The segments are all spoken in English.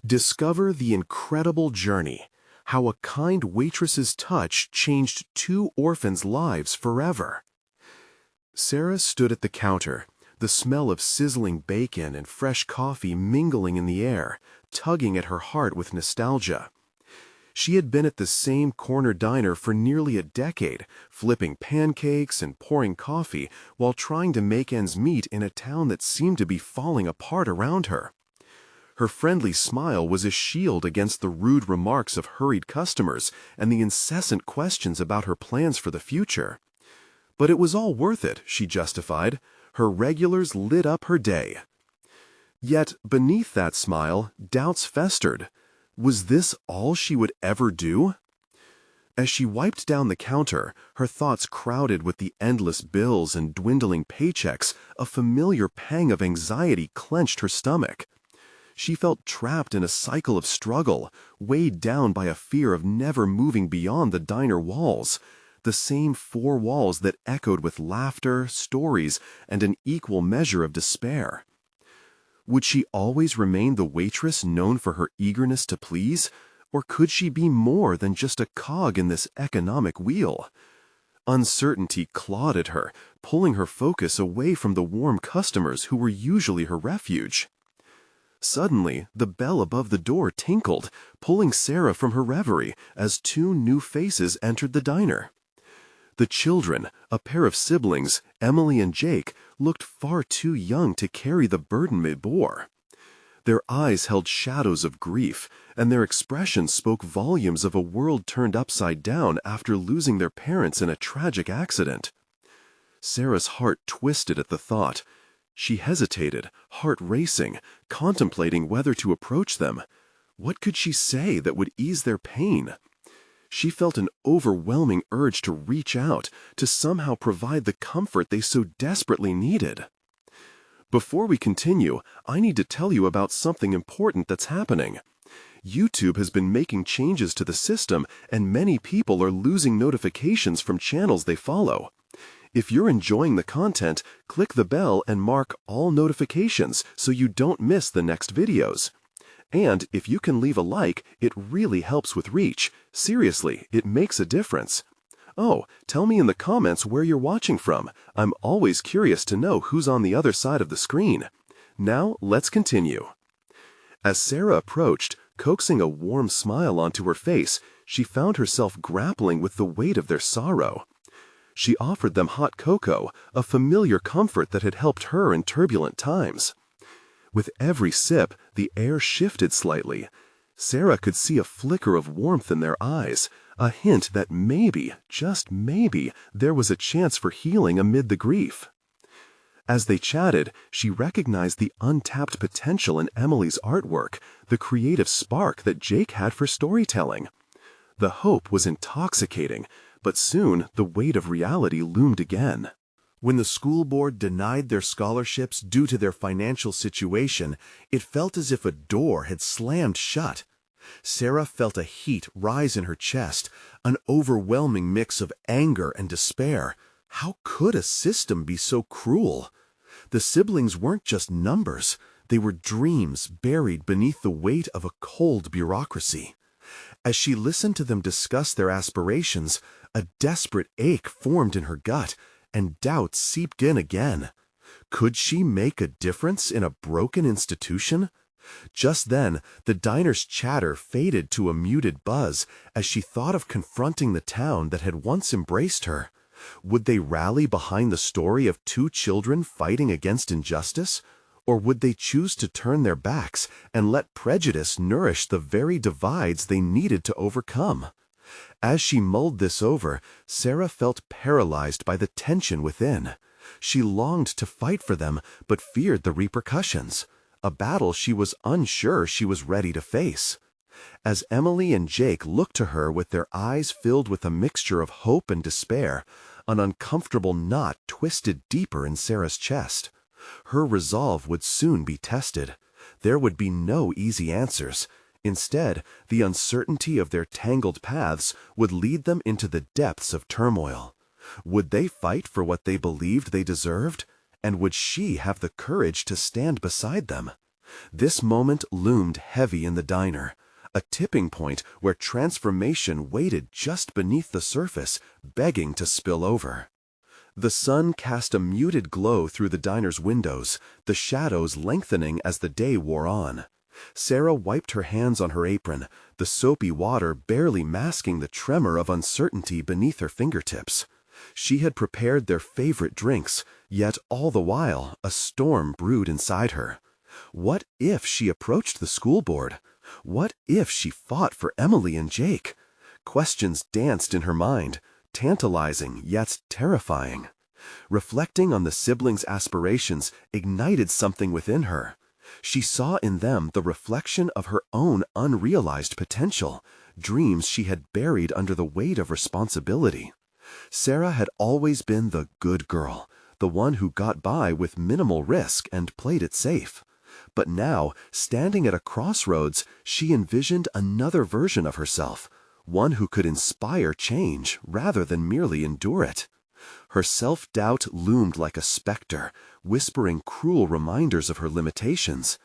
Discover the incredible journey, how a kind waitress's touch changed two orphans' lives forever. Sarah stood at the counter, the smell of sizzling bacon and fresh coffee mingling in the air, tugging at her heart with nostalgia. She had been at the same corner diner for nearly a decade, flipping pancakes and pouring coffee while trying to make ends meet in a town that seemed to be falling apart around her. Her friendly smile was a shield against the rude remarks of hurried customers and the incessant questions about her plans for the future. But it was all worth it, she justified. Her regulars lit up her day. Yet, beneath that smile, doubts festered. Was this all she would ever do? As she wiped down the counter, her thoughts crowded with the endless bills and dwindling paychecks, a familiar pang of anxiety clenched her stomach. She felt trapped in a cycle of struggle, weighed down by a fear of never moving beyond the diner walls, the same four walls that echoed with laughter, stories, and an equal measure of despair. Would she always remain the waitress known for her eagerness to please, or could she be more than just a cog in this economic wheel? Uncertainty clawed at her, pulling her focus away from the warm customers who were usually her refuge. Suddenly, the bell above the door tinkled, pulling Sarah from her reverie as two new faces entered the diner. The children, a pair of siblings, Emily and Jake, looked far too young to carry the burden they bore. Their eyes held shadows of grief, and their expressions spoke volumes of a world turned upside down after losing their parents in a tragic accident. Sarah's heart twisted at the thought. She hesitated, heart racing, contemplating whether to approach them. What could she say that would ease their pain? She felt an overwhelming urge to reach out, to somehow provide the comfort they so desperately needed. Before we continue, I need to tell you about something important that's happening. YouTube has been making changes to the system, and many people are losing notifications from channels they follow. If you're enjoying the content, click the bell and mark all notifications so you don't miss the next videos. And if you can leave a like, it really helps with reach. Seriously, it makes a difference. Oh, tell me in the comments where you're watching from. I'm always curious to know who's on the other side of the screen. Now, let's continue. As Sarah approached, coaxing a warm smile onto her face, she found herself grappling with the weight of their sorrow. She offered them hot cocoa, a familiar comfort that had helped her in turbulent times. With every sip, the air shifted slightly. Sarah could see a flicker of warmth in their eyes, a hint that maybe, just maybe, there was a chance for healing amid the grief. As they chatted, she recognized the untapped potential in Emily's artwork, the creative spark that Jake had for storytelling. The hope was intoxicating, but soon the weight of reality loomed again. When the school board denied their scholarships due to their financial situation, it felt as if a door had slammed shut. Sarah felt a heat rise in her chest, an overwhelming mix of anger and despair. How could a system be so cruel? The siblings weren't just numbers. They were dreams buried beneath the weight of a cold bureaucracy. As she listened to them discuss their aspirations, a desperate ache formed in her gut, and doubt seeped in again. Could she make a difference in a broken institution? Just then, the diner's chatter faded to a muted buzz as she thought of confronting the town that had once embraced her. Would they rally behind the story of two children fighting against injustice? Or would they choose to turn their backs and let prejudice nourish the very divides they needed to overcome? As she mulled this over, Sarah felt paralyzed by the tension within. She longed to fight for them, but feared the repercussions, a battle she was unsure she was ready to face. As Emily and Jake looked to her with their eyes filled with a mixture of hope and despair, an uncomfortable knot twisted deeper in Sarah's chest. Her resolve would soon be tested. There would be no easy answers. Instead, the uncertainty of their tangled paths would lead them into the depths of turmoil. Would they fight for what they believed they deserved? And would she have the courage to stand beside them? This moment loomed heavy in the diner, a tipping point where transformation waited just beneath the surface, begging to spill over. The sun cast a muted glow through the diner's windows, the shadows lengthening as the day wore on. Sarah wiped her hands on her apron, the soapy water barely masking the tremor of uncertainty beneath her fingertips. She had prepared their favorite drinks, yet all the while a storm brewed inside her. What if she approached the school board? What if she fought for Emily and Jake? Questions danced in her mind, tantalizing yet terrifying. Reflecting on the siblings' aspirations ignited something within her. She saw in them the reflection of her own unrealized potential, dreams she had buried under the weight of responsibility. Sarah had always been the good girl, the one who got by with minimal risk and played it safe. But now, standing at a crossroads, she envisioned another version of herself, one who could inspire change rather than merely endure it. Her self-doubt loomed like a specter, whispering cruel reminders of her limitations.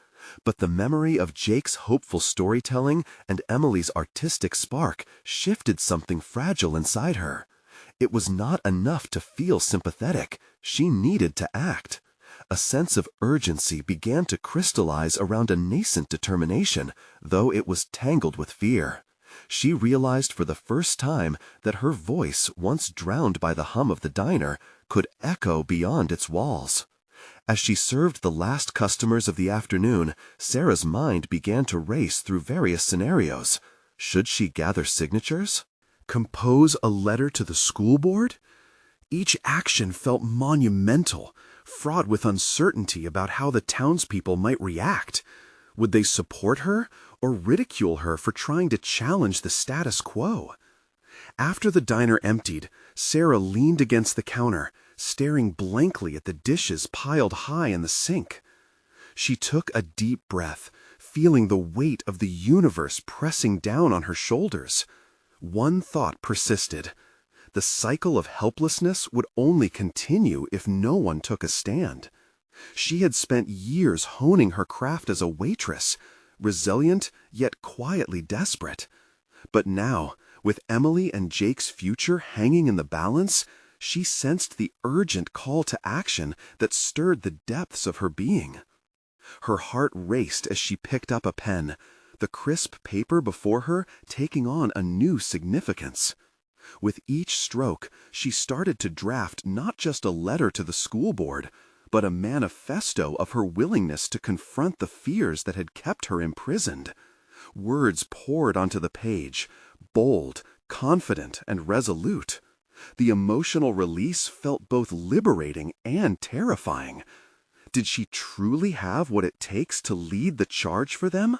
But the memory of Jake's hopeful storytelling and Emily's artistic spark shifted something fragile inside her. It was not enough to feel sympathetic. She needed to act. A sense of urgency began to crystallize around a nascent determination, though it was tangled with fear. She realized for the first time that her voice, once drowned by the hum of the diner, could echo beyond its walls. As she served the last customers of the afternoon, Sarah's mind began to race through various scenarios. Should she gather signatures? Compose a letter to the school board? Each action felt monumental, fraught with uncertainty about how the townspeople might react. Would they support her or ridicule her for trying to challenge the status quo? After the diner emptied, Sarah leaned against the counter, staring blankly at the dishes piled high in the sink. She took a deep breath, feeling the weight of the universe pressing down on her shoulders. One thought persisted. The cycle of helplessness would only continue if no one took a stand. She had spent years honing her craft as a waitress, resilient yet quietly desperate. But now, with Emily and Jake's future hanging in the balance, she sensed the urgent call to action that stirred the depths of her being. Her heart raced as she picked up a pen, the crisp paper before her taking on a new significance. With each stroke, she started to draft not just a letter to the school board, but a manifesto of her willingness to confront the fears that had kept her imprisoned. Words poured onto the page, bold, confident, and resolute. The emotional release felt both liberating and terrifying. Did she truly have what it takes to lead the charge for them?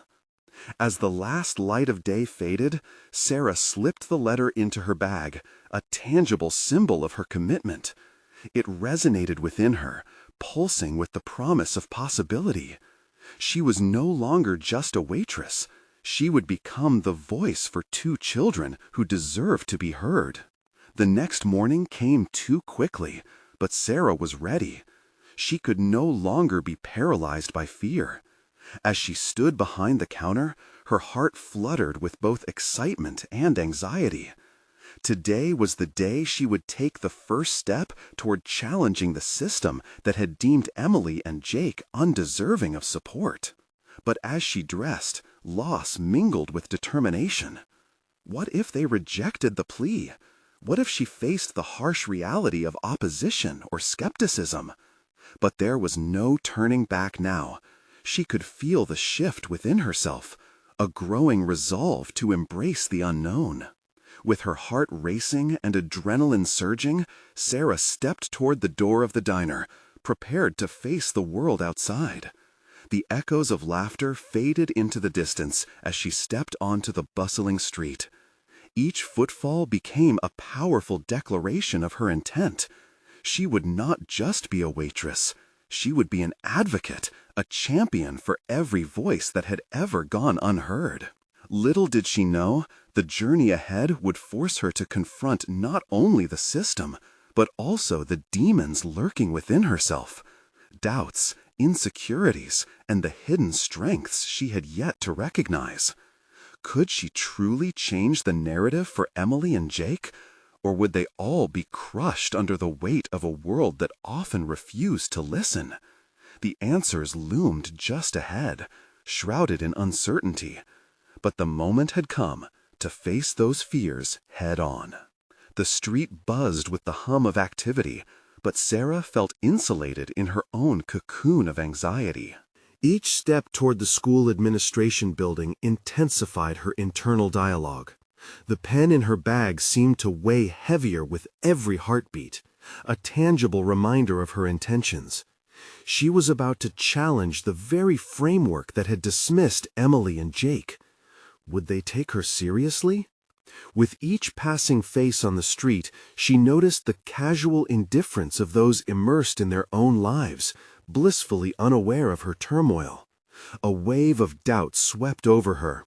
As the last light of day faded, Sarah slipped the letter into her bag, a tangible symbol of her commitment. It resonated within her, pulsing with the promise of possibility. She was no longer just a waitress. She would become the voice for 2 children who deserved to be heard. The next morning came too quickly, but Sarah was ready. She could no longer be paralyzed by fear. As she stood behind the counter, her heart fluttered with both excitement and anxiety. Today was the day she would take the first step toward challenging the system that had deemed Emily and Jake undeserving of support. But as she dressed, loss mingled with determination. What if they rejected the plea? What if she faced the harsh reality of opposition or skepticism? But there was no turning back now. She could feel the shift within herself, a growing resolve to embrace the unknown. With her heart racing and adrenaline surging, Sarah stepped toward the door of the diner, prepared to face the world outside. The echoes of laughter faded into the distance as she stepped onto the bustling street. Each footfall became a powerful declaration of her intent. She would not just be a waitress. She would be an advocate, a champion for every voice that had ever gone unheard. Little did she know, the journey ahead would force her to confront not only the system, but also the demons lurking within herself. Doubts, insecurities, and the hidden strengths she had yet to recognize. Could she truly change the narrative for Emily and Jake? Or would they all be crushed under the weight of a world that often refused to listen? The answers loomed just ahead, shrouded in uncertainty. But the moment had come to face those fears head on. The street buzzed with the hum of activity, but Sarah felt insulated in her own cocoon of anxiety. Each step toward the school administration building intensified her internal dialogue. The pen in her bag seemed to weigh heavier with every heartbeat, a tangible reminder of her intentions. She was about to challenge the very framework that had dismissed Emily and Jake. Would they take her seriously? With each passing face on the street, she noticed the casual indifference of those immersed in their own lives, blissfully unaware of her turmoil. A wave of doubt swept over her.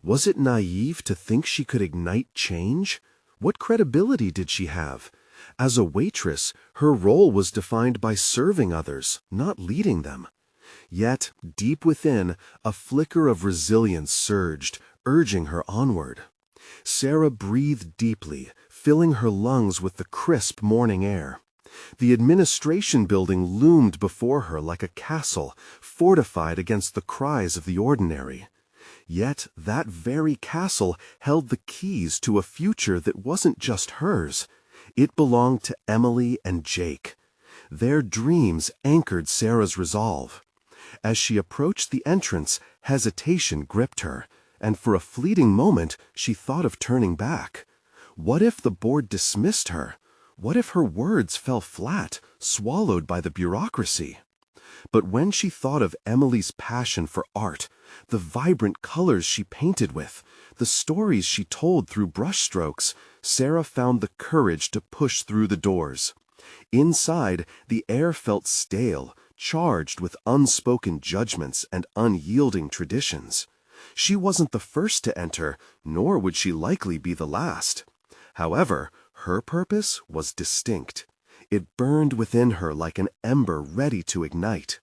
Was it naive to think she could ignite change? What credibility did she have? As a waitress, her role was defined by serving others, not leading them. Yet, deep within, a flicker of resilience surged, urging her onward. Sarah breathed deeply, filling her lungs with the crisp morning air. The administration building loomed before her like a castle, fortified against the cries of the ordinary. Yet that very castle held the keys to a future that wasn't just hers. It belonged to Emily and Jake. Their dreams anchored Sarah's resolve. As she approached the entrance, hesitation gripped her, and for a fleeting moment she thought of turning back. What if the board dismissed her? What if her words fell flat, swallowed by the bureaucracy? But when she thought of Emily's passion for art, the vibrant colors she painted with, the stories she told through brushstrokes, Sarah found the courage to push through the doors. Inside, the air felt stale, charged with unspoken judgments and unyielding traditions. She wasn't the first to enter, nor would she likely be the last. However, her purpose was distinct. It burned within her like an ember ready to ignite.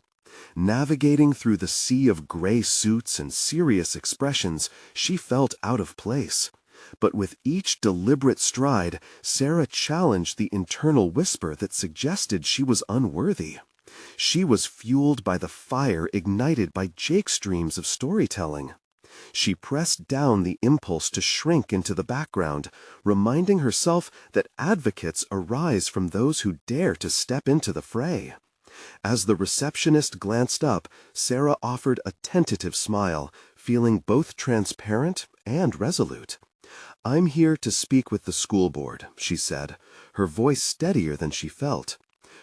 Navigating through the sea of gray suits and serious expressions, she felt out of place. But with each deliberate stride, Sarah challenged the internal whisper that suggested she was unworthy. She was fueled by the fire ignited by Jake's dreams of storytelling. She pressed down the impulse to shrink into the background, reminding herself that advocates arise from those who dare to step into the fray. As the receptionist glanced up, Sarah offered a tentative smile, feeling both transparent and resolute. "I'm here to speak with the school board," she said, her voice steadier than she felt.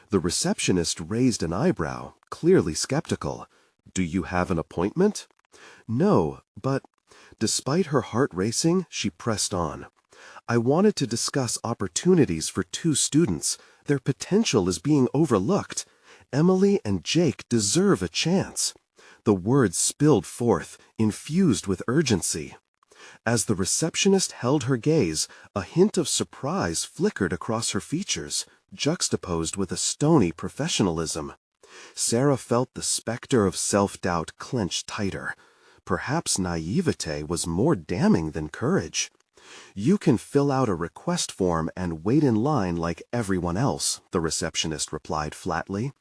The receptionist raised an eyebrow, clearly skeptical. "Do you have an appointment?" "No, but—" Despite her heart racing, she pressed on. "I wanted to discuss opportunities for 2 students. Their potential is being overlooked. Emily and Jake deserve a chance." The words spilled forth, infused with urgency. As the receptionist held her gaze, a hint of surprise flickered across her features, juxtaposed with a stony professionalism. Sarah felt the specter of self-doubt clench tighter. Perhaps naivete was more damning than courage. "You can fill out a request form and wait in line like everyone else," the receptionist replied flatly.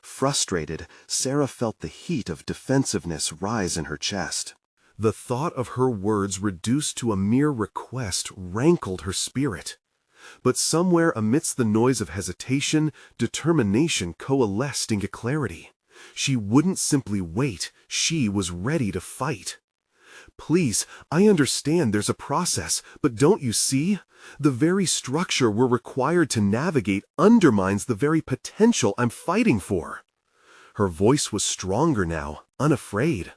Frustrated, Sarah felt the heat of defensiveness rise in her chest. The thought of her words reduced to a mere request rankled her spirit. But somewhere amidst the noise of hesitation, determination coalesced into clarity. She wouldn't simply wait, she was ready to fight. "Please, I understand there's a process, but don't you see? The very structure we're required to navigate undermines the very potential I'm fighting for." Her voice was stronger now, unafraid.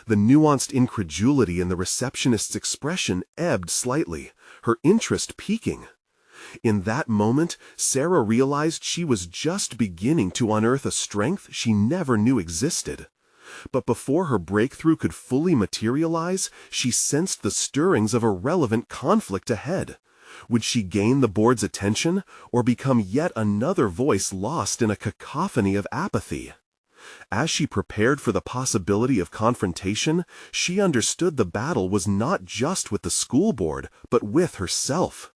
The nuanced incredulity in the receptionist's expression ebbed slightly, her interest peaking. In that moment, Sarah realized she was just beginning to unearth a strength she never knew existed. But before her breakthrough could fully materialize, she sensed the stirrings of a relevant conflict ahead. Would she gain the board's attention, or become yet another voice lost in a cacophony of apathy? As she prepared for the possibility of confrontation, she understood the battle was not just with the school board, but with herself.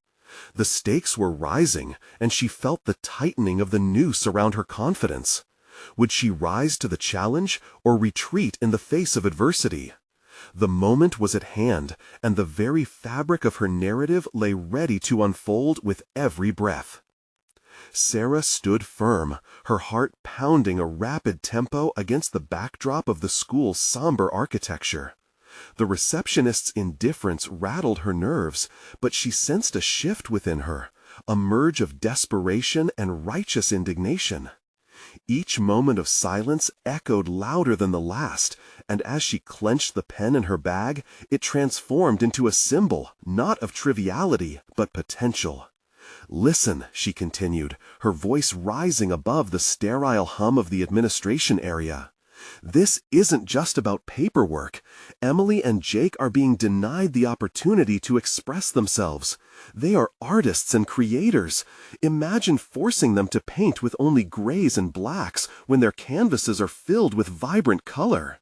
The stakes were rising, and she felt the tightening of the noose around her confidence. Would she rise to the challenge or retreat in the face of adversity? The moment was at hand, and the very fabric of her narrative lay ready to unfold with every breath. Sarah stood firm, her heart pounding a rapid tempo against the backdrop of the school's somber architecture. The receptionist's indifference rattled her nerves, but she sensed a shift within her, a merge of desperation and righteous indignation. Each moment of silence echoed louder than the last, and as she clenched the pen in her bag, it transformed into a symbol, not of triviality, but potential. "Listen," she continued, her voice rising above the sterile hum of the administration area. "This isn't just about paperwork. Emily and Jake are being denied the opportunity to express themselves. They are artists and creators. Imagine forcing them to paint with only grays and blacks when their canvases are filled with vibrant color."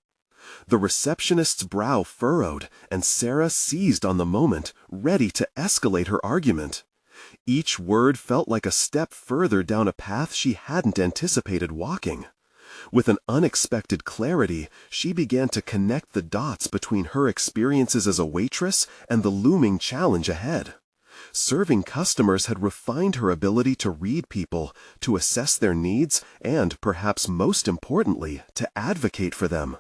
The receptionist's brow furrowed, and Sarah seized on the moment, ready to escalate her argument. Each word felt like a step further down a path she hadn't anticipated walking. With an unexpected clarity, she began to connect the dots between her experiences as a waitress and the looming challenge ahead. Serving customers had refined her ability to read people, to assess their needs, and, perhaps most importantly, to advocate for them.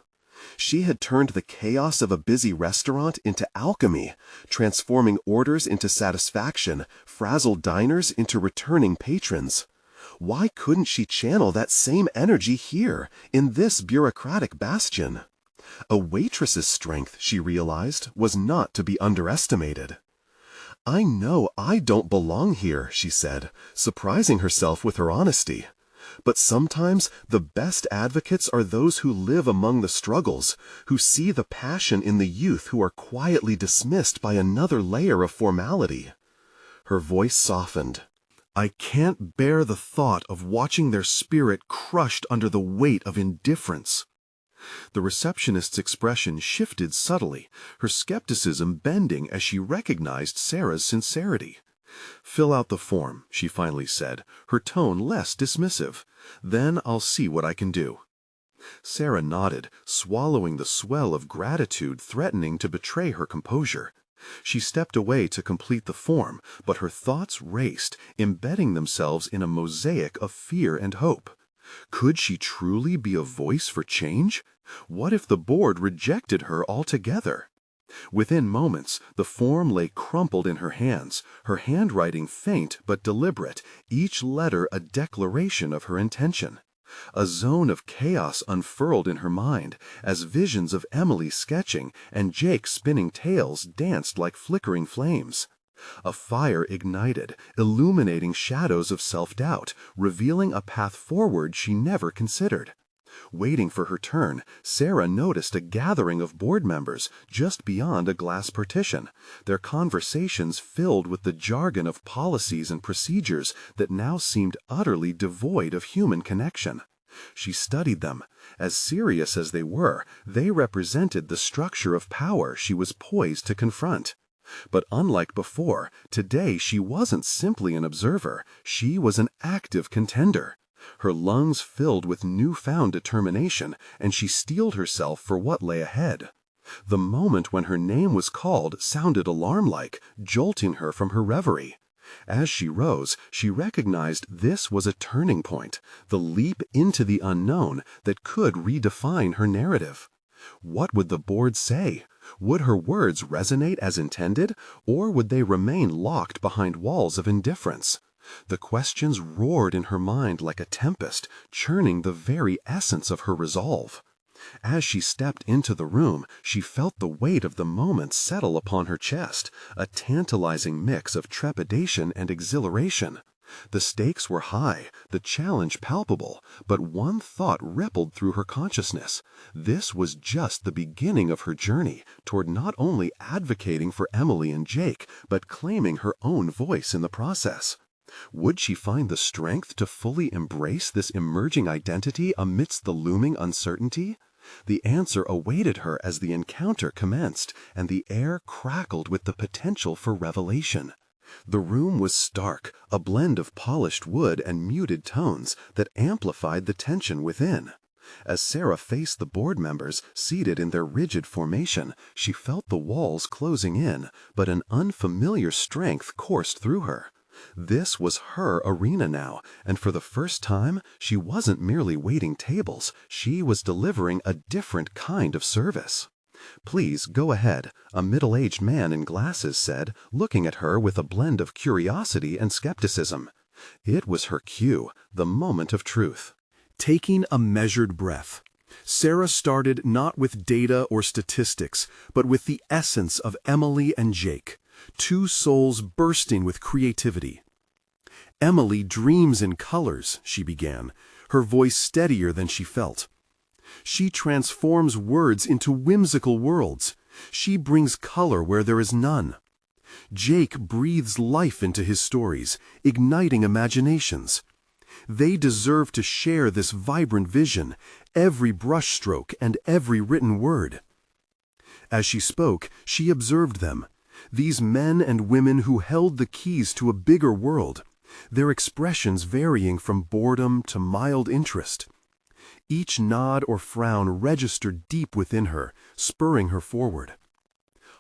She had turned the chaos of a busy restaurant into alchemy, transforming orders into satisfaction, frazzled diners into returning patrons. Why couldn't she channel that same energy here, in this bureaucratic bastion? A waitress's strength, she realized, was not to be underestimated. "I know I don't belong here," she said, surprising herself with her honesty. "But sometimes the best advocates are those who live among the struggles, who see the passion in the youth who are quietly dismissed by another layer of formality." Her voice softened. "I can't bear the thought of watching their spirit crushed under the weight of indifference." The receptionist's expression shifted subtly, her skepticism bending as she recognized Sarah's sincerity. "Fill out the form," she finally said, her tone less dismissive. "Then I'll see what I can do." Sarah nodded, swallowing the swell of gratitude threatening to betray her composure. She stepped away to complete the form, but her thoughts raced, embedding themselves in a mosaic of fear and hope. Could she truly be a voice for change? What if the board rejected her altogether? Within moments, the form lay crumpled in her hands, her handwriting faint but deliberate, each letter a declaration of her intention. A zone of chaos unfurled in her mind, as visions of Emily sketching and Jake spinning tales danced like flickering flames. A fire ignited, illuminating shadows of self-doubt, revealing a path forward she never considered. Waiting for her turn, Sarah noticed a gathering of board members just beyond a glass partition, their conversations filled with the jargon of policies and procedures that now seemed utterly devoid of human connection. She studied them. As serious as they were, they represented the structure of power she was poised to confront. But unlike before, today she wasn't simply an observer, she was an active contender. Her lungs filled with newfound determination, and she steeled herself for what lay ahead. The moment when her name was called sounded alarm-like, jolting her from her reverie. As she rose, she recognized this was a turning point, the leap into the unknown that could redefine her narrative. What would the board say? Would her words resonate as intended, or would they remain locked behind walls of indifference? The questions roared in her mind like a tempest, churning the very essence of her resolve. As she stepped into the room, she felt the weight of the moment settle upon her chest, a tantalizing mix of trepidation and exhilaration. The stakes were high, the challenge palpable, but one thought rippled through her consciousness. This was just the beginning of her journey toward not only advocating for Emily and Jake, but claiming her own voice in the process. Would she find the strength to fully embrace this emerging identity amidst the looming uncertainty? The answer awaited her as the encounter commenced, and the air crackled with the potential for revelation. The room was stark, a blend of polished wood and muted tones that amplified the tension within. As Sarah faced the board members, seated in their rigid formation, she felt the walls closing in, but an unfamiliar strength coursed through her. This was her arena now, and for the first time, she wasn't merely waiting tables, she was delivering a different kind of service. "Please, go ahead," a middle-aged man in glasses said, looking at her with a blend of curiosity and skepticism. It was her cue, the moment of truth. Taking a measured breath, Sarah started not with data or statistics, but with the essence of Emily and Jake, two souls bursting with creativity. "Emily dreams in colors," she began, her voice steadier than she felt. "She transforms words into whimsical worlds. She brings color where there is none. Jake breathes life into his stories, igniting imaginations. They deserve to share this vibrant vision, every brushstroke and every written word." As she spoke, she observed them, these men and women who held the keys to a bigger world, their expressions varying from boredom to mild interest. Each nod or frown registered deep within her, spurring her forward.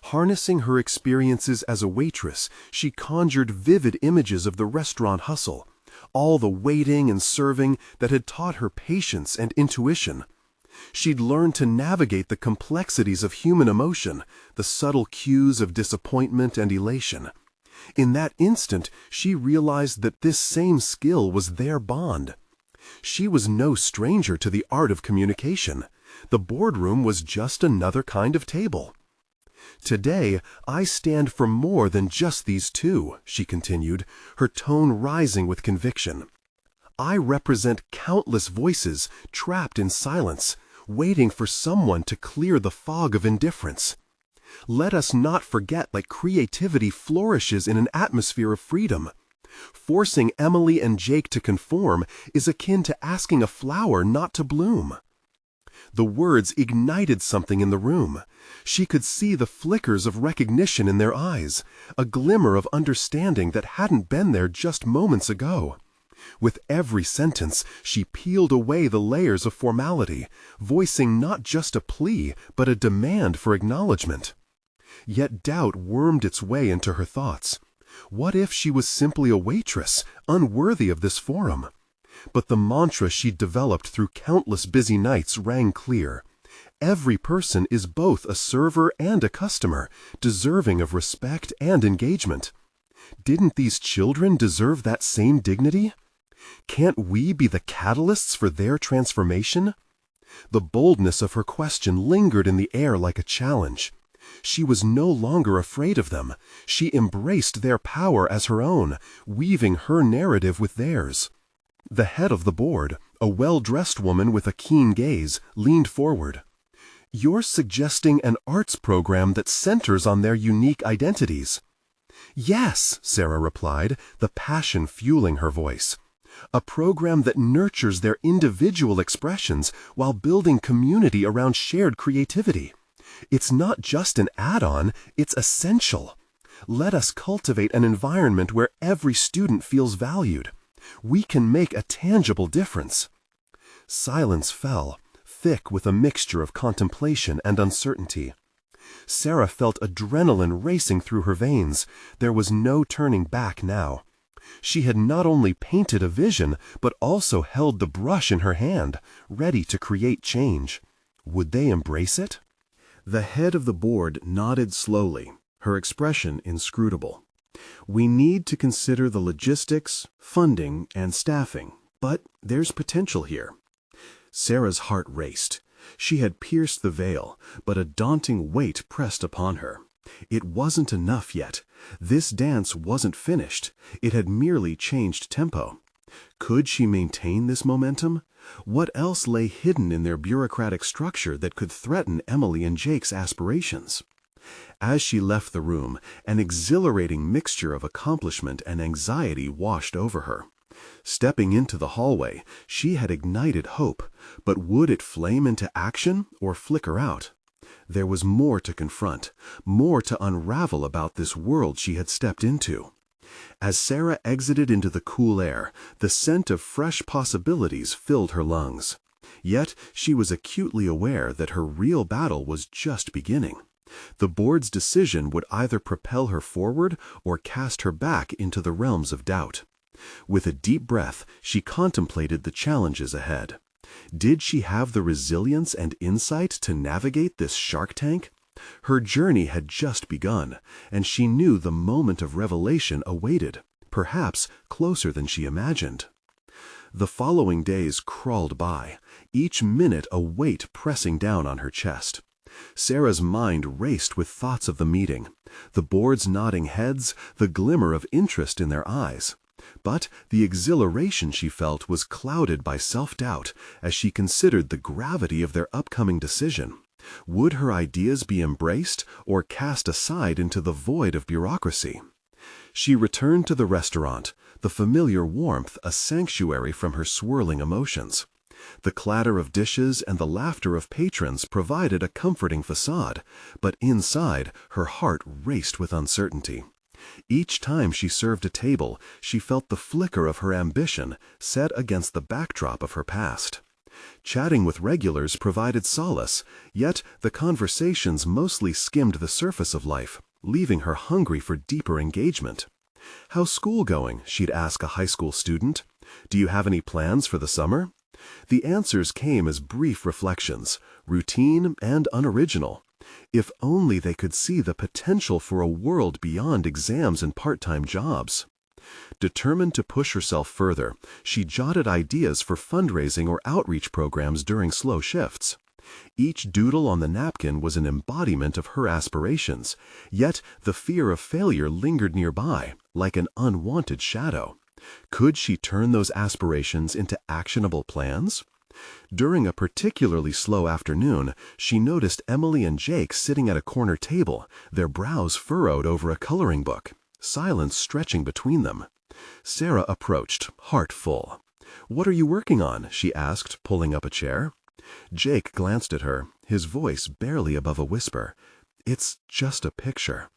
Harnessing her experiences as a waitress, she conjured vivid images of the restaurant hustle, all the waiting and serving that had taught her patience and intuition. She'd learned to navigate the complexities of human emotion, the subtle cues of disappointment and elation. In that instant, she realized that this same skill was their bond. She was no stranger to the art of communication. The boardroom was just another kind of table. "Today, I stand for more than just these two," she continued, her tone rising with conviction. "I represent countless voices trapped in silence, waiting for someone to clear the fog of indifference. Let us not forget that creativity flourishes in an atmosphere of freedom. Forcing Emily and Jake to conform is akin to asking a flower not to bloom." The words ignited something in the room. She could see the flickers of recognition in their eyes, a glimmer of understanding that hadn't been there just moments ago. With every sentence, she peeled away the layers of formality, voicing not just a plea, but a demand for acknowledgement. Yet doubt wormed its way into her thoughts. What if she was simply a waitress, unworthy of this forum? But the mantra she'd developed through countless busy nights rang clear. Every person is both a server and a customer, deserving of respect and engagement. Didn't these children deserve that same dignity? Can't we be the catalysts for their transformation? The boldness of her question lingered in the air like a challenge. She was no longer afraid of them. She embraced their power as her own, weaving her narrative with theirs. The head of the board, a well-dressed woman with a keen gaze, leaned forward. "You're suggesting an arts program that centers on their unique identities." "Yes," Sarah replied, the passion fueling her voice. "A program that nurtures their individual expressions while building community around shared creativity. It's not just an add-on, it's essential. Let us cultivate an environment where every student feels valued. We can make a tangible difference." Silence fell, thick with a mixture of contemplation and uncertainty. Sarah felt adrenaline racing through her veins. There was no turning back now. She had not only painted a vision, but also held the brush in her hand, ready to create change. Would they embrace it? The head of the board nodded slowly, her expression inscrutable. "We need to consider the logistics, funding, and staffing, but there's potential here." Sarah's heart raced. She had pierced the veil, but a daunting weight pressed upon her. It wasn't enough yet. This dance wasn't finished. It had merely changed tempo. Could she maintain this momentum? What else lay hidden in their bureaucratic structure that could threaten Emily and Jake's aspirations? As she left the room, an exhilarating mixture of accomplishment and anxiety washed over her. Stepping into the hallway, she had ignited hope, but would it flame into action or flicker out? There was more to confront, more to unravel about this world she had stepped into. As Sarah exited into the cool air, the scent of fresh possibilities filled her lungs. Yet she was acutely aware that her real battle was just beginning. The board's decision would either propel her forward or cast her back into the realms of doubt. With a deep breath, she contemplated the challenges ahead. Did she have the resilience and insight to navigate this shark tank? Her journey had just begun, and she knew the moment of revelation awaited, perhaps closer than she imagined. The following days crawled by, each minute a weight pressing down on her chest. Sarah's mind raced with thoughts of the meeting, the board's nodding heads, the glimmer of interest in their eyes. But the exhilaration she felt was clouded by self-doubt as she considered the gravity of their upcoming decision. Would her ideas be embraced or cast aside into the void of bureaucracy? She returned to the restaurant, the familiar warmth a sanctuary from her swirling emotions. The clatter of dishes and the laughter of patrons provided a comforting facade, but inside her heart raced with uncertainty. Each time she served a table, she felt the flicker of her ambition set against the backdrop of her past. Chatting with regulars provided solace, yet the conversations mostly skimmed the surface of life, leaving her hungry for deeper engagement. "How's school going?" she'd ask a high school student. "Do you have any plans for the summer?" The answers came as brief reflections, routine and unoriginal. If only they could see the potential for a world beyond exams and part-time jobs. Determined to push herself further, she jotted ideas for fundraising or outreach programs during slow shifts. Each doodle on the napkin was an embodiment of her aspirations, yet the fear of failure lingered nearby, like an unwanted shadow. Could she turn those aspirations into actionable plans? During a particularly slow afternoon, she noticed Emily and Jake sitting at a corner table, their brows furrowed over a coloring book, silence stretching between them. Sarah approached, heart full. "What are you working on?" she asked, pulling up a chair. Jake glanced at her, his voice barely above a whisper. "It's just a picture."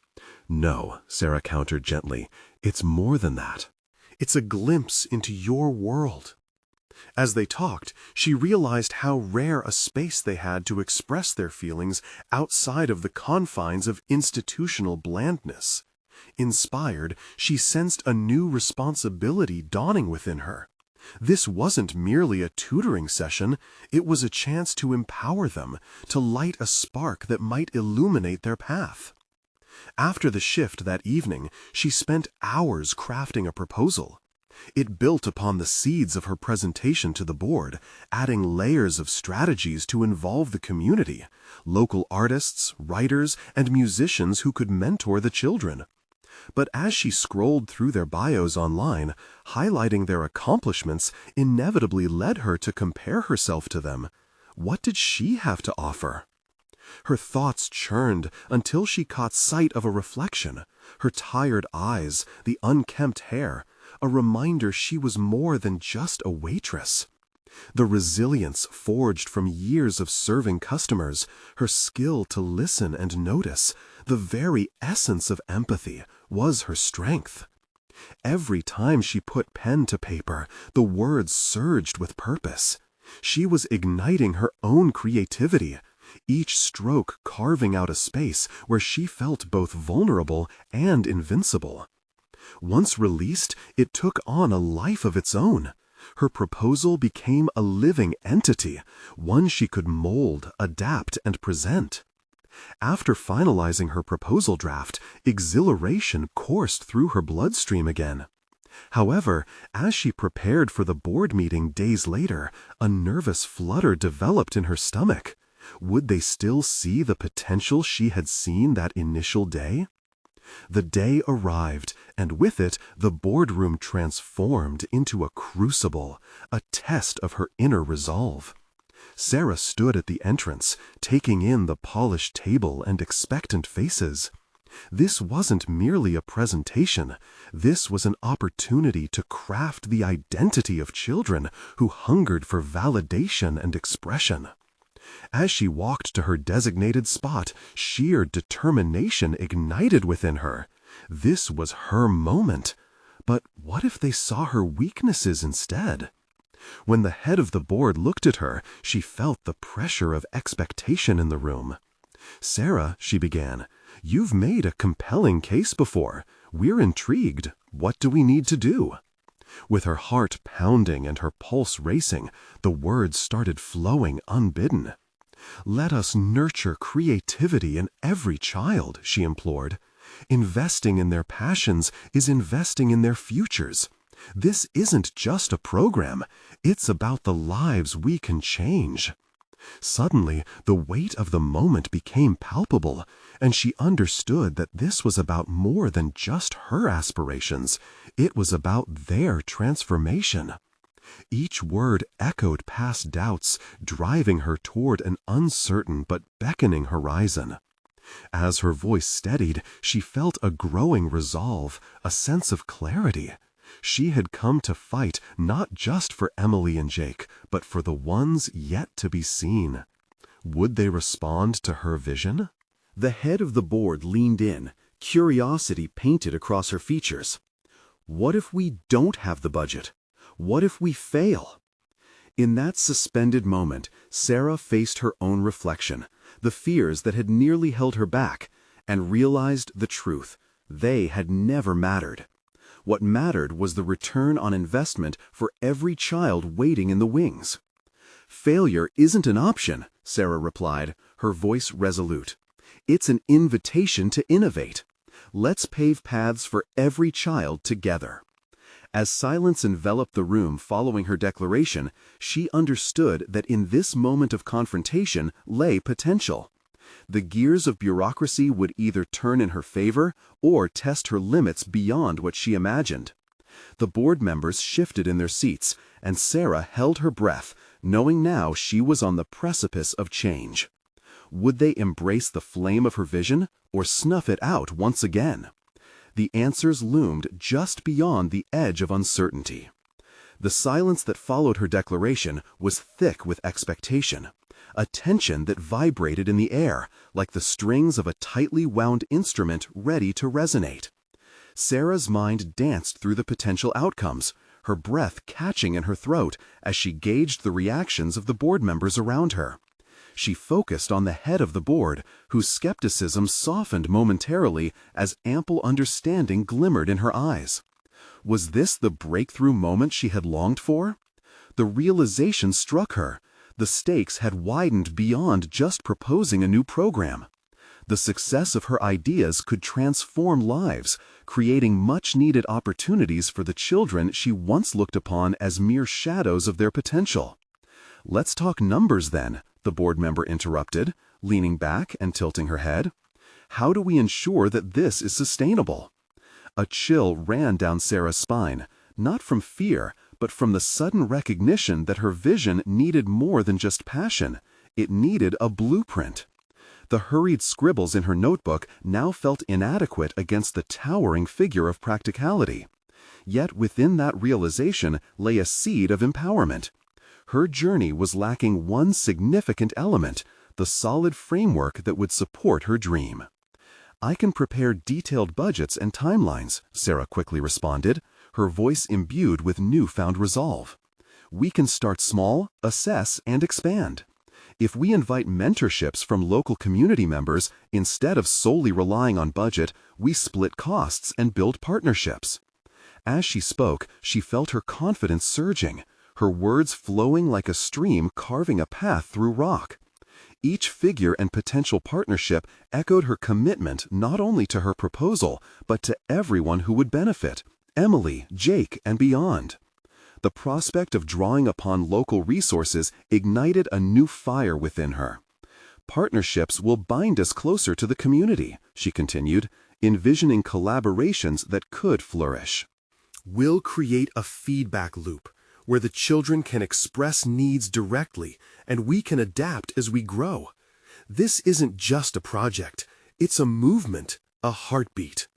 "No," Sarah countered gently, "it's more than that. It's a glimpse into your world." As they talked, she realized how rare a space they had to express their feelings outside of the confines of institutional blandness. Inspired, she sensed a new responsibility dawning within her. This wasn't merely a tutoring session, it was a chance to empower them, to light a spark that might illuminate their path. After the shift that evening, she spent hours crafting a proposal. It built upon the seeds of her presentation to the board, adding layers of strategies to involve the community, local artists, writers, and musicians who could mentor the children. But as she scrolled through their bios online, highlighting their accomplishments inevitably led her to compare herself to them. What did she have to offer? Her thoughts churned until she caught sight of a reflection, her tired eyes, the unkempt hair, a reminder she was more than just a waitress. The resilience forged from years of serving customers, her skill to listen and notice, the very essence of empathy, was her strength. Every time she put pen to paper, the words surged with purpose. She was igniting her own creativity, each stroke carving out a space where she felt both vulnerable and invincible. Once released, it took on a life of its own. Her proposal became a living entity, one she could mold, adapt, and present. After finalizing her proposal draft, exhilaration coursed through her bloodstream again. However, as she prepared for the board meeting days later, a nervous flutter developed in her stomach. Would they still see the potential she had seen that initial day? The day arrived, and with it, the boardroom transformed into a crucible, a test of her inner resolve. Sarah stood at the entrance, taking in the polished table and expectant faces. This wasn't merely a presentation. This was an opportunity to craft the identity of children who hungered for validation and expression. As she walked to her designated spot, sheer determination ignited within her. This was her moment. But what if they saw her weaknesses instead? When the head of the board looked at her, she felt the pressure of expectation in the room. "Sarah," she began, "you've made a compelling case before. We're intrigued. What do we need to do?" With her heart pounding and her pulse racing, the words started flowing unbidden. "Let us nurture creativity in every child," she implored. "Investing in their passions is investing in their futures. This isn't just a program. It's about the lives we can change." Suddenly, the weight of the moment became palpable, and she understood that this was about more than just her aspirations. It was about their transformation. Each word echoed past doubts, driving her toward an uncertain but beckoning horizon. As her voice steadied, she felt a growing resolve, a sense of clarity. She had come to fight not just for Emily and Jake, but for the ones yet to be seen. Would they respond to her vision? The head of the board leaned in, curiosity painted across her features. What if we don't have the budget? What if we fail? In that suspended moment, Sarah faced her own reflection, the fears that had nearly held her back, and realized the truth. They had never mattered. What mattered was the return on investment for every child waiting in the wings. "Failure isn't an option," Sarah replied, her voice resolute. "It's an invitation to innovate. Let's pave paths for every child together." As silence enveloped the room following her declaration, she understood that in this moment of confrontation lay potential. The gears of bureaucracy would either turn in her favor or test her limits beyond what she imagined. The board members shifted in their seats, and Sarah held her breath, knowing now she was on the precipice of change. Would they embrace the flame of her vision or snuff it out once again? The answers loomed just beyond the edge of uncertainty. The silence that followed her declaration was thick with expectation, a tension that vibrated in the air like the strings of a tightly wound instrument ready to resonate. Sarah's mind danced through the potential outcomes, her breath catching in her throat as she gauged the reactions of the board members around her. She focused on the head of the board, whose skepticism softened momentarily as ample understanding glimmered in her eyes. Was this the breakthrough moment she had longed for? The realization struck her. The stakes had widened beyond just proposing a new program. The success of her ideas could transform lives, creating much-needed opportunities for the children she once looked upon as mere shadows of their potential. "Let's talk numbers then," the board member interrupted, leaning back and tilting her head. "How do we ensure that this is sustainable?" A chill ran down Sarah's spine, not from fear, but from the sudden recognition that her vision needed more than just passion. It needed a blueprint. The hurried scribbles in her notebook now felt inadequate against the towering figure of practicality. Yet within that realization lay a seed of empowerment. Her journey was lacking one significant element, the solid framework that would support her dream. "I can prepare detailed budgets and timelines," Sarah quickly responded, her voice imbued with newfound resolve. "We can start small, assess, and expand. If we invite mentorships from local community members, instead of solely relying on budget, we split costs and build partnerships." As she spoke, she felt her confidence surging, her words flowing like a stream carving a path through rock. Each figure and potential partnership echoed her commitment not only to her proposal, but to everyone who would benefit, Emily, Jake, and beyond. The prospect of drawing upon local resources ignited a new fire within her. "Partnerships will bind us closer to the community," she continued, envisioning collaborations that could flourish. "We'll create a feedback loop. where the children can express needs directly and we can adapt as we grow. This isn't just a project, it's a movement, a heartbeat.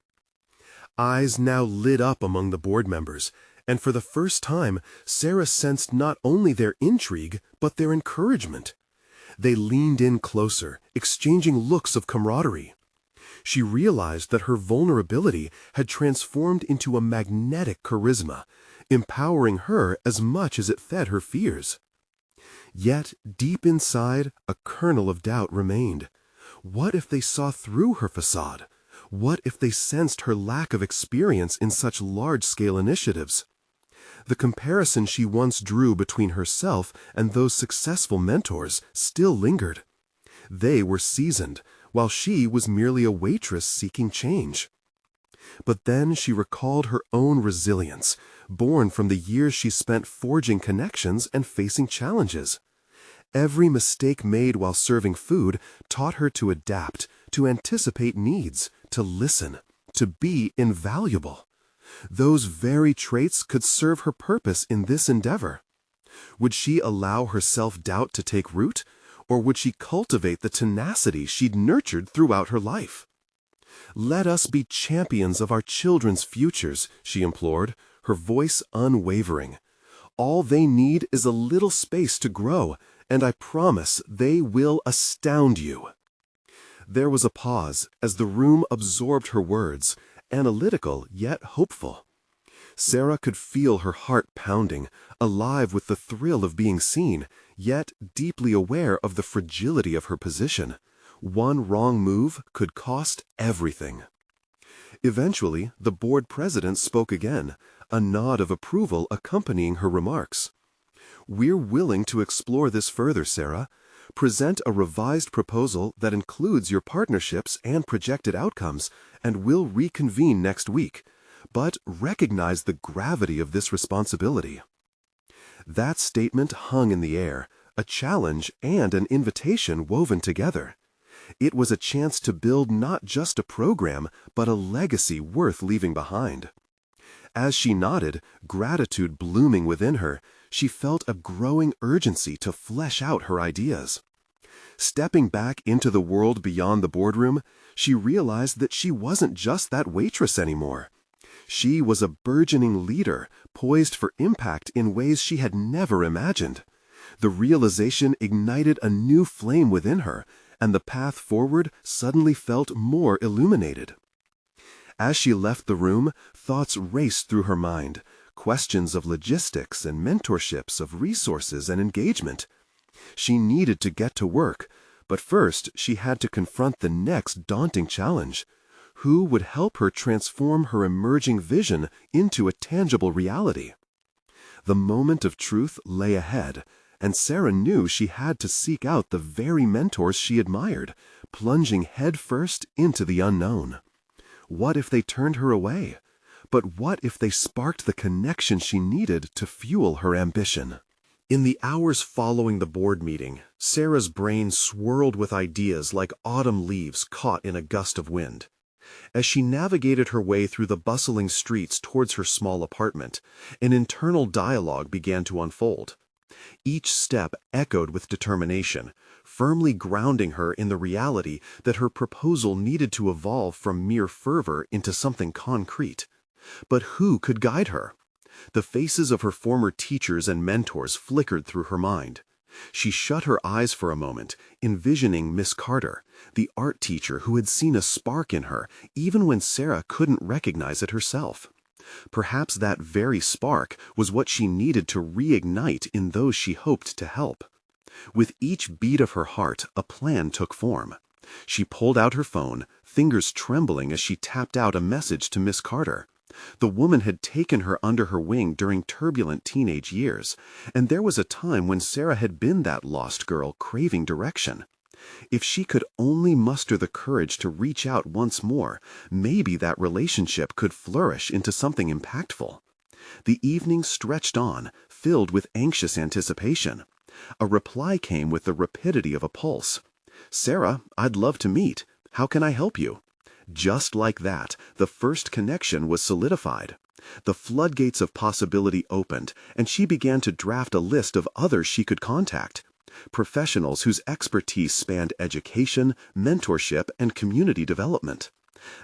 Eyes now lit up among the board members, and for the first time, Sarah sensed not only their intrigue, but their encouragement. They leaned in closer, exchanging looks of camaraderie. She realized that her vulnerability had transformed into a magnetic charisma, empowering her as much as it fed her fears. Yet, deep inside, a kernel of doubt remained. What if they saw through her facade? What if they sensed her lack of experience in such large-scale initiatives? The comparison she once drew between herself and those successful mentors still lingered. They were seasoned, while she was merely a waitress seeking change. But then she recalled her own resilience, born from the years she spent forging connections and facing challenges. Every mistake made while serving food taught her to adapt, to anticipate needs, to listen, to be invaluable. Those very traits could serve her purpose in this endeavor. Would she allow her self-doubt to take root, or would she cultivate the tenacity she'd nurtured throughout her life? "Let us be champions of our children's futures," she implored, her voice unwavering. "All they need is a little space to grow, and I promise they will astound you." There was a pause as the room absorbed her words, analytical yet hopeful. Sarah could feel her heart pounding, alive with the thrill of being seen, yet deeply aware of the fragility of her position. One wrong move could cost everything. Eventually, the board president spoke again, a nod of approval accompanying her remarks. "We're willing to explore this further, Sarah. Present a revised proposal that includes your partnerships and projected outcomes, and we'll reconvene next week. But recognize the gravity of this responsibility." That statement hung in the air, a challenge and an invitation woven together. It was a chance to build not just a program, but a legacy worth leaving behind. As she nodded, gratitude blooming within her, she felt a growing urgency to flesh out her ideas. Stepping back into the world beyond the boardroom, she realized that she wasn't just that waitress anymore. She was a burgeoning leader, poised for impact in ways she had never imagined. The realization ignited a new flame within her, and the path forward suddenly felt more illuminated. As she left the room, thoughts raced through her mind, questions of logistics and mentorships, of resources and engagement. She needed to get to work, but first she had to confront the next daunting challenge. Who would help her transform her emerging vision into a tangible reality? The moment of truth lay ahead, and Sarah knew she had to seek out the very mentors she admired, plunging headfirst into the unknown. What if they turned her away? But what if they sparked the connection she needed to fuel her ambition? In the hours following the board meeting, Sarah's brain swirled with ideas like autumn leaves caught in a gust of wind. As she navigated her way through the bustling streets towards her small apartment, an internal dialogue began to unfold. Each step echoed with determination, firmly grounding her in the reality that her proposal needed to evolve from mere fervor into something concrete. But who could guide her? The faces of her former teachers and mentors flickered through her mind. She shut her eyes for a moment, envisioning Miss Carter, the art teacher who had seen a spark in her, even when Sarah couldn't recognize it herself. Perhaps that very spark was what she needed to reignite in those she hoped to help. With each beat of her heart, a plan took form. She pulled out her phone, fingers trembling as she tapped out a message to Miss Carter. The woman had taken her under her wing during turbulent teenage years, and there was a time when Sarah had been that lost girl craving direction. If she could only muster the courage to reach out once more, maybe that relationship could flourish into something impactful. The evening stretched on, filled with anxious anticipation. A reply came with the rapidity of a pulse. "Sarah, I'd love to meet. How can I help you?" Just like that, the first connection was solidified. The floodgates of possibility opened, and she began to draft a list of others she could contact. Professionals whose expertise spanned education, mentorship, and community development.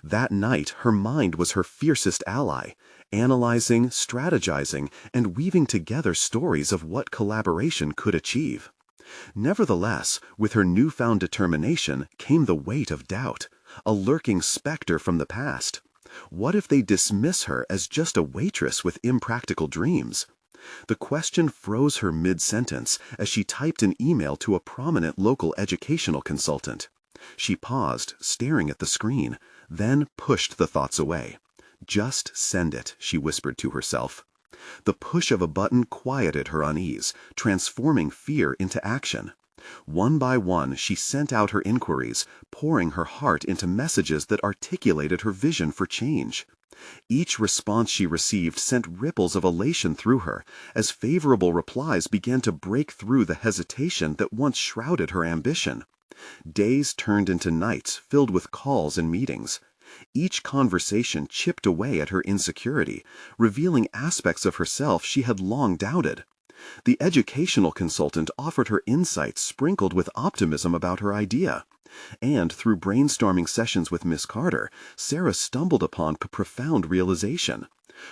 That night, her mind was her fiercest ally, analyzing, strategizing, and weaving together stories of what collaboration could achieve. Nevertheless, with her newfound determination came the weight of doubt, a lurking specter from the past. What if they dismiss her as just a waitress with impractical dreams? The question froze her mid-sentence as she typed an email to a prominent local educational consultant. She paused, staring at the screen, then pushed the thoughts away. "Just send it," she whispered to herself. The push of a button quieted her unease, transforming fear into action. One by one, she sent out her inquiries, pouring her heart into messages that articulated her vision for change. Each response she received sent ripples of elation through her, as favorable replies began to break through the hesitation that once shrouded her ambition. Days turned into nights filled with calls and meetings. Each conversation chipped away at her insecurity, revealing aspects of herself she had long doubted. The educational consultant offered her insights sprinkled with optimism about her idea. And through brainstorming sessions with Miss Carter, Sarah stumbled upon a profound realization.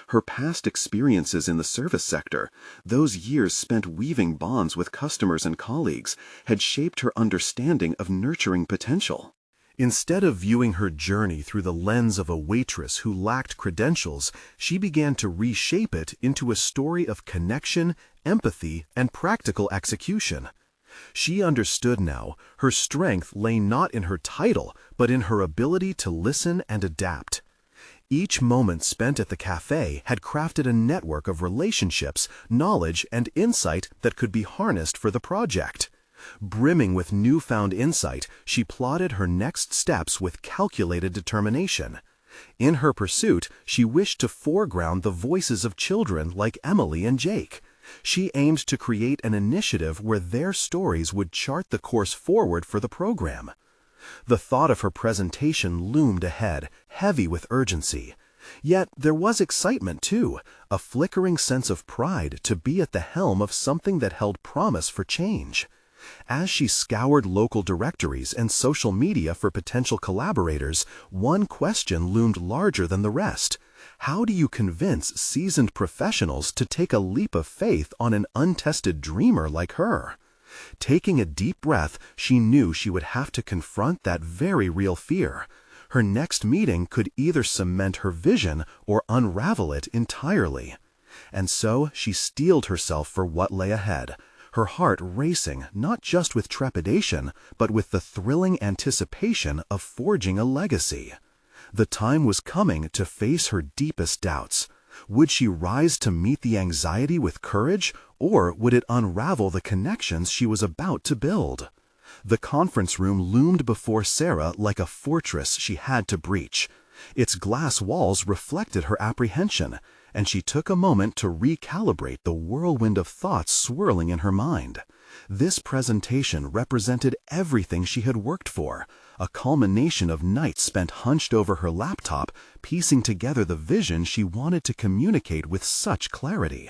Her past experiences in the service sector, those years spent weaving bonds with customers and colleagues, had shaped her understanding of nurturing potential. Instead of viewing her journey through the lens of a waitress who lacked credentials, she began to reshape it into a story of connection, empathy, and practical execution. She understood now her strength lay not in her title, but in her ability to listen and adapt. Each moment spent at the cafe had crafted a network of relationships, knowledge, and insight that could be harnessed for the project. Brimming with newfound insight, she plotted her next steps with calculated determination. In her pursuit, she wished to foreground the voices of children like Emily and Jake. She aimed to create an initiative where their stories would chart the course forward for the program. The thought of her presentation loomed ahead, heavy with urgency. Yet there was excitement too, a flickering sense of pride to be at the helm of something that held promise for change. As she scoured local directories and social media for potential collaborators, one question loomed larger than the rest. How do you convince seasoned professionals to take a leap of faith on an untested dreamer like her? Taking a deep breath, she knew she would have to confront that very real fear. Her next meeting could either cement her vision or unravel it entirely. And so she steeled herself for what lay ahead, her heart racing not just with trepidation, but with the thrilling anticipation of forging a legacy. The time was coming to face her deepest doubts. Would she rise to meet the anxiety with courage, or would it unravel the connections she was about to build? The conference room loomed before Sarah like a fortress she had to breach. Its glass walls reflected her apprehension, and she took a moment to recalibrate the whirlwind of thoughts swirling in her mind. This presentation represented everything she had worked for, a culmination of nights spent hunched over her laptop, piecing together the vision she wanted to communicate with such clarity.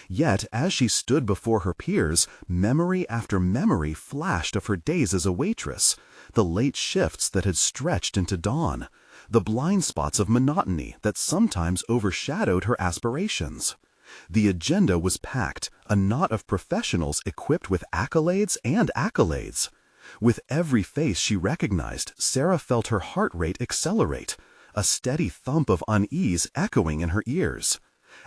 Yet, as she stood before her peers, memory after memory flashed of her days as a waitress, the late shifts that had stretched into dawn, the blind spots of monotony that sometimes overshadowed her aspirations. The agenda was packed, a knot of professionals equipped with accolades and accolades. With every face she recognized, Sarah felt her heart rate accelerate, a steady thump of unease echoing in her ears.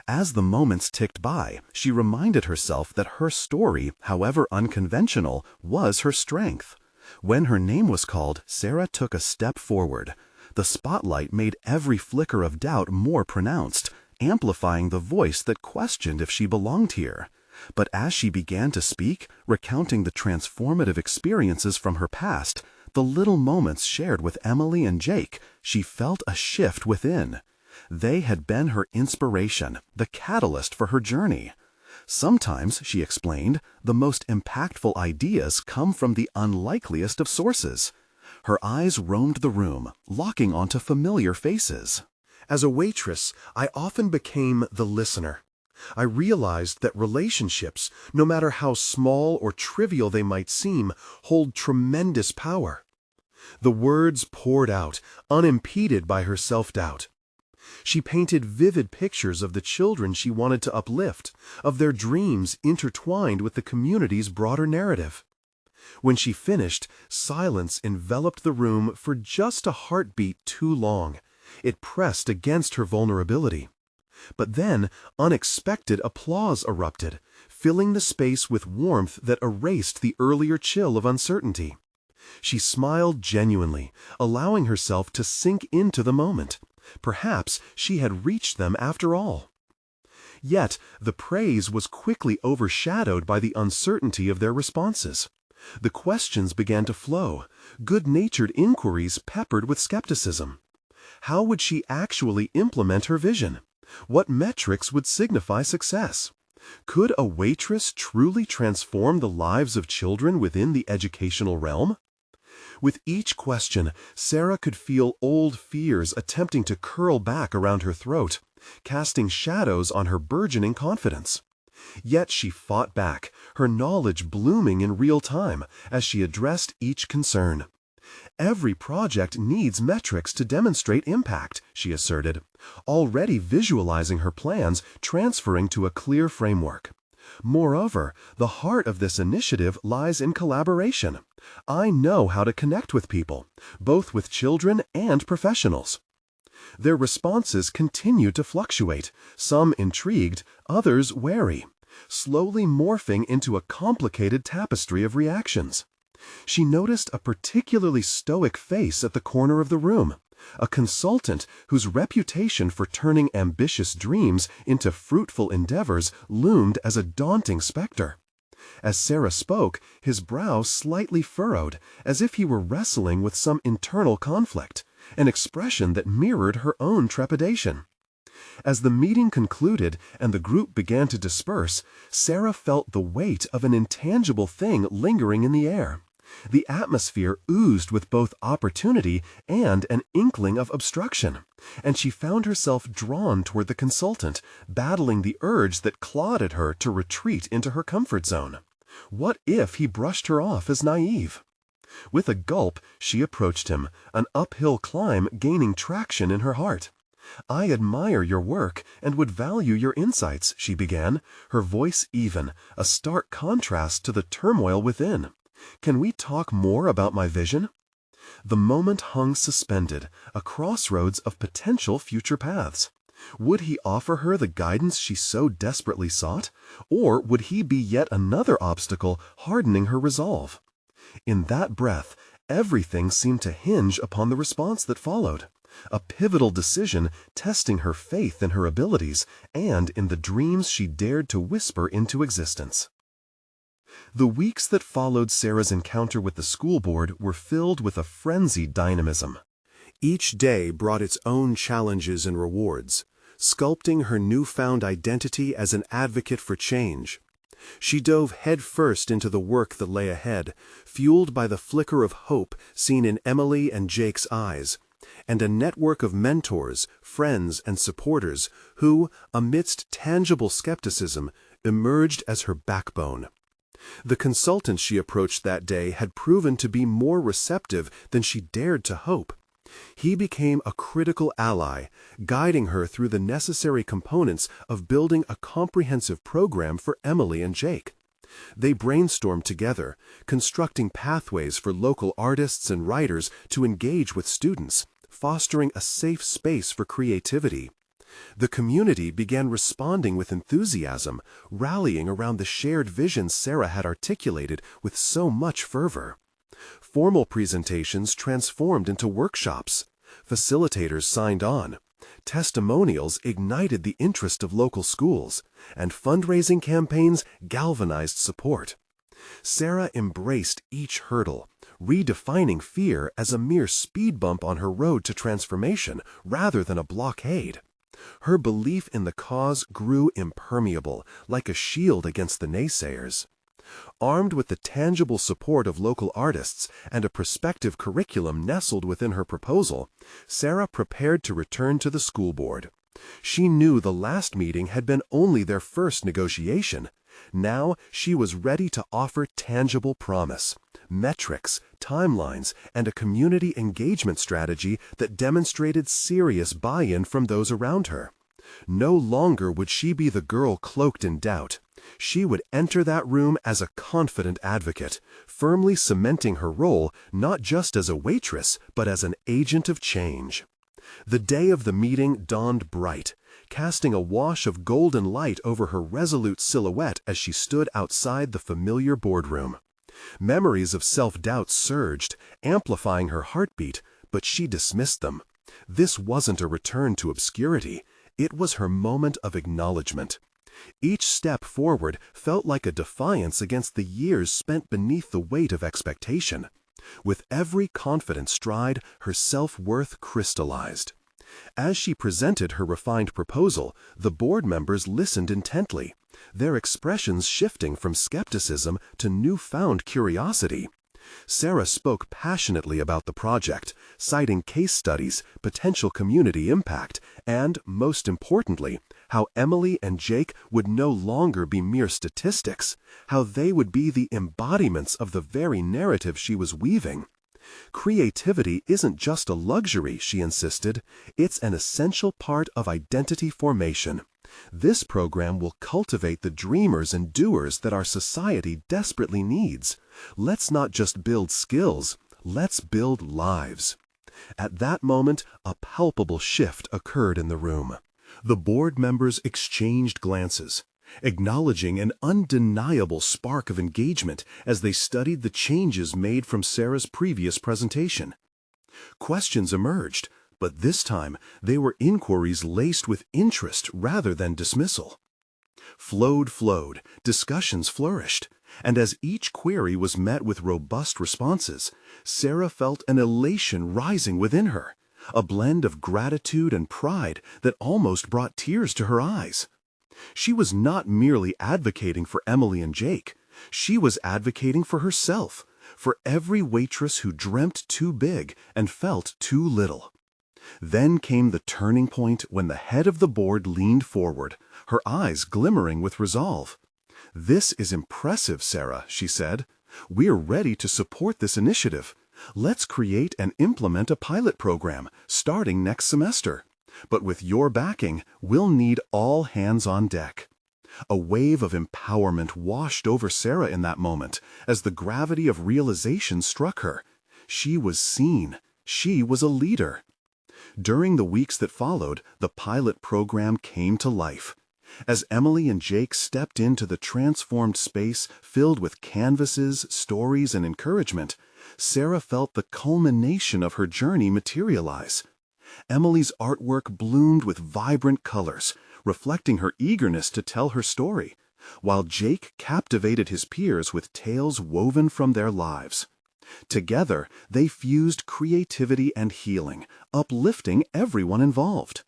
As the moments ticked by, she reminded herself that her story, however unconventional, was her strength. When her name was called, Sarah took a step forward. The spotlight made every flicker of doubt more pronounced, amplifying the voice that questioned if she belonged here. But as she began to speak, recounting the transformative experiences from her past, the little moments shared with Emily and Jake, she felt a shift within. They had been her inspiration, the catalyst for her journey. Sometimes, she explained, the most impactful ideas come from the unlikeliest of sources. Her eyes roamed the room, locking onto familiar faces. As a waitress, I often became the listener. I realized that relationships, no matter how small or trivial they might seem, hold tremendous power. The words poured out, unimpeded by her self-doubt. She painted vivid pictures of the children she wanted to uplift, of their dreams intertwined with the community's broader narrative. When she finished, silence enveloped the room for just a heartbeat too long. It pressed against her vulnerability. But then, unexpected applause erupted, filling the space with warmth that erased the earlier chill of uncertainty. She smiled genuinely, allowing herself to sink into the moment. Perhaps she had reached them after all. Yet, the praise was quickly overshadowed by the uncertainty of their responses. The questions began to flow, good-natured inquiries peppered with skepticism. How would she actually implement her vision? What metrics would signify success? Could a waitress truly transform the lives of children within the educational realm? With each question, Sarah could feel old fears attempting to curl back around her throat, casting shadows on her burgeoning confidence. Yet she fought back, her knowledge blooming in real time as she addressed each concern. Every project needs metrics to demonstrate impact, she asserted, already visualizing her plans transferring to a clear framework. Moreover, the heart of this initiative lies in collaboration. I know how to connect with people, both with children and professionals. Their responses continued to fluctuate, some intrigued, others wary, slowly morphing into a complicated tapestry of reactions. She noticed a particularly stoic face at the corner of the room, a consultant whose reputation for turning ambitious dreams into fruitful endeavors loomed as a daunting specter. As Sarah spoke, his brow slightly furrowed, as if he were wrestling with some internal conflict, an expression that mirrored her own trepidation. As the meeting concluded and the group began to disperse, Sarah felt the weight of an intangible thing lingering in the air. The atmosphere oozed with both opportunity and an inkling of obstruction, and she found herself drawn toward the consultant, battling the urge that clawed at her to retreat into her comfort zone. What if he brushed her off as naive? With a gulp, she approached him, an uphill climb gaining traction in her heart. "I admire your work and would value your insights," she began, her voice even, a stark contrast to the turmoil within. "Can we talk more about my vision?" The moment hung suspended, a crossroads of potential future paths. Would he offer her the guidance she so desperately sought, or would he be yet another obstacle hardening her resolve? In that breath, everything seemed to hinge upon the response that followed, a pivotal decision testing her faith in her abilities and in the dreams she dared to whisper into existence. The weeks that followed Sarah's encounter with the school board were filled with a frenzied dynamism. Each day brought its own challenges and rewards, sculpting her newfound identity as an advocate for change. She dove headfirst into the work that lay ahead, fueled by the flicker of hope seen in Emily and Jake's eyes, and a network of mentors, friends, and supporters who, amidst tangible skepticism, emerged as her backbone. The consultant she approached that day had proven to be more receptive than she dared to hope. He became a critical ally, guiding her through the necessary components of building a comprehensive program for Emily and Jake. They brainstormed together, constructing pathways for local artists and writers to engage with students, fostering a safe space for creativity. The community began responding with enthusiasm, rallying around the shared vision Sarah had articulated with so much fervor. Formal presentations transformed into workshops. Facilitators signed on. Testimonials ignited the interest of local schools, and fundraising campaigns galvanized support. Sarah embraced each hurdle, redefining fear as a mere speed bump on her road to transformation rather than a blockade. Her belief in the cause grew impermeable, like a shield against the naysayers. Armed with the tangible support of local artists and a prospective curriculum nestled within her proposal, Sarah prepared to return to the school board. She knew the last meeting had been only their first negotiation. Now she was ready to offer tangible promise, metrics, timelines, and a community engagement strategy that demonstrated serious buy-in from those around her. No longer would she be the girl cloaked in doubt. She would enter that room as a confident advocate, firmly cementing her role not just as a waitress, but as an agent of change. The day of the meeting dawned bright, casting a wash of golden light over her resolute silhouette as she stood outside the familiar boardroom. Memories of self-doubt surged, amplifying her heartbeat, but she dismissed them. This wasn't a return to obscurity. It was her moment of acknowledgement. Each step forward felt like a defiance against the years spent beneath the weight of expectation. With every confident stride, her self-worth crystallized. As she presented her refined proposal, the board members listened intently, their expressions shifting from skepticism to newfound curiosity. Sarah spoke passionately about the project, citing case studies, potential community impact, and, most importantly, how Emily and Jake would no longer be mere statistics, how they would be the embodiments of the very narrative she was weaving. Creativity isn't just a luxury, she insisted, it's an essential part of identity formation. This program will cultivate the dreamers and doers that our society desperately needs. Let's not just build skills, let's build lives. At that moment, a palpable shift occurred in the room. The board members exchanged glances, acknowledging an undeniable spark of engagement as they studied the changes made from Sarah's previous presentation. Questions emerged, but this time they were inquiries laced with interest rather than dismissal. Flowed, discussions flourished, and as each query was met with robust responses, Sarah felt an elation rising within her, a blend of gratitude and pride that almost brought tears to her eyes. She was not merely advocating for Emily and Jake. She was advocating for herself, for every waitress who dreamt too big and felt too little. Then came the turning point when the head of the board leaned forward, her eyes glimmering with resolve. "This is impressive, Sarah," she said. "We're ready to support this initiative. Let's create and implement a pilot program starting next semester. But with your backing, we'll need all hands on deck." A wave of empowerment washed over Sarah in that moment as the gravity of realization struck her. She was seen. She was a leader. During the weeks that followed, the pilot program came to life. As Emily and Jake stepped into the transformed space filled with canvases, stories, and encouragement, Sarah felt the culmination of her journey materialize. Emily's artwork bloomed with vibrant colors, reflecting her eagerness to tell her story, while Jake captivated his peers with tales woven from their lives. Together, they fused creativity and healing, uplifting everyone involved.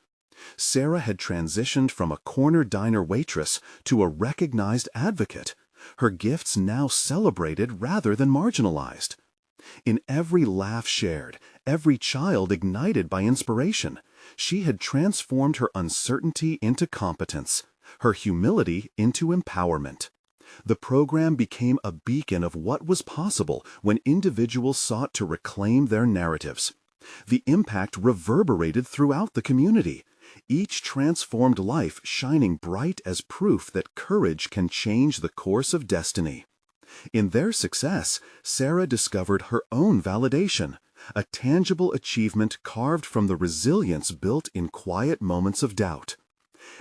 Sarah had transitioned from a corner diner waitress to a recognized advocate, her gifts now celebrated rather than marginalized. In every laugh shared, every child ignited by inspiration, she had transformed her uncertainty into competence, her humility into empowerment. The program became a beacon of what was possible when individuals sought to reclaim their narratives. The impact reverberated throughout the community, each transformed life shining bright as proof that courage can change the course of destiny. In their success, Sarah discovered her own validation, a tangible achievement carved from the resilience built in quiet moments of doubt.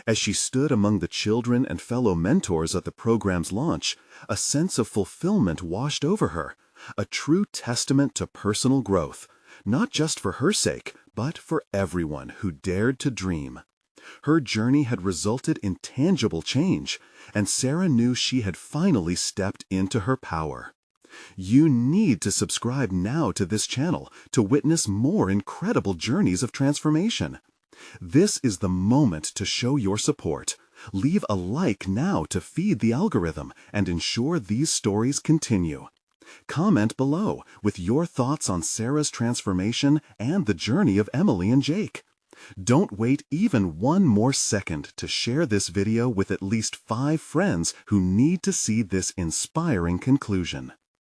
As she stood among the children and fellow mentors at the program's launch, a sense of fulfillment washed over her, a true testament to personal growth, not just for her sake, but for everyone who dared to dream. Her journey had resulted in tangible change, and Sarah knew she had finally stepped into her power. You need to subscribe now to this channel to witness more incredible journeys of transformation. This is the moment to show your support. Leave a like now to feed the algorithm and ensure these stories continue. Comment below with your thoughts on Sarah's transformation and the journey of Emily and Jake. Don't wait even one more second to share this video with at least 5 friends who need to see this inspiring conclusion.